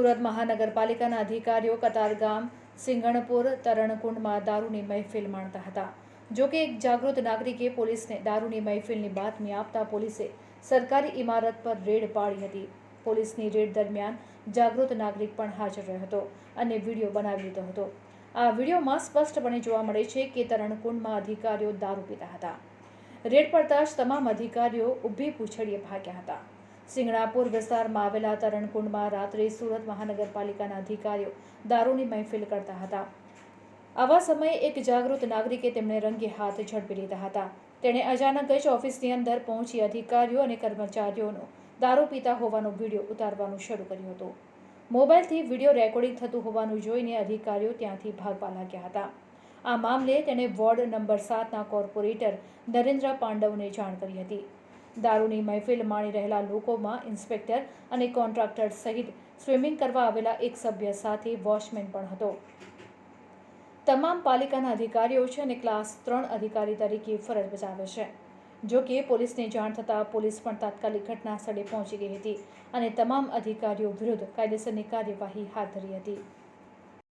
સુરત મહાનગરપાલિકાના અધિકારીઓ કતારગામ સિંગણપુર તરણકુંડમાં દારૂની મહેફિલ માણતા હતા। જો કે એક જાગૃત નાગરિકે પોલીસને દારૂની મહેફિલની બાતમી આપતા પોલીસે સરકારી ઇમારત પર રેડ પાડી હતી। પોલીસની રેડ દરમિયાન જાગૃત નાગરિક પણ હાજર રહ્યો હતો અને વિડીયો બનાવી લીધો હતો। આ વિડીયોમાં સ્પષ્ટપણે જોવા મળે છે કે તરણકુંડમાં અધિકારીઓ દારૂ પીતા હતા। રેડ પડતા જ તમામ અધિકારીઓ ઊભી પૂંછડીએ ભાગ્યા હતા। સિંગણાપુર વિસ્તારમાં આવેલા તરણકુંડમાં રાત્રે સુરત મહાનગરપાલિકાના અધિકારીઓ દારૂની મહેફિલ કરતા હતા। આવા સમયે એક જાગૃત નાગરિકે તેમને રંગે હાથ ઝડપી લીધા હતા। તેણે અચાનક જ ઓફિસની અંદર પહોંચી અધિકારીઓ અને કર્મચારીઓનો દારૂ પીતા હોવાનો વિડીયો ઉતારવાનું શરૂ કર્યું હતું। મોબાઈલથી વિડીયો રેકોર્ડિંગ થતું હોવાનું જોઈને અધિકારીઓ ત્યાંથી ભાગવા લાગ્યા હતા। આ મામલે તેણે વોર્ડ નંબર 7ના કોર્પોરેટર નરેન્દ્ર પાંડવને જાણ કરી હતી। દારૂની મહેફિલ માણી રહેલા લોકોમાં ઇન્સ્પેક્ટર અને કોન્ટ્રાક્ટર સહિત સ્વિમિંગ કરવા આવેલા એક સભ્ય સાથે વોચમેન પણ હતો। તમામ પાલિકાના અધિકારીઓ છે અને ક્લાસ 3 અધિકારી તરીકે ફરજ બજાવે છે। જો કે પોલીસને જાણ થતાં પોલીસ પણ તાત્કાલિક ઘટના સ્થળે પહોંચી ગઈ હતી અને તમામ અધિકારીઓ વિરુદ્ધ કાયદેસરની કાર્યવાહી હાથ ધરી હતી।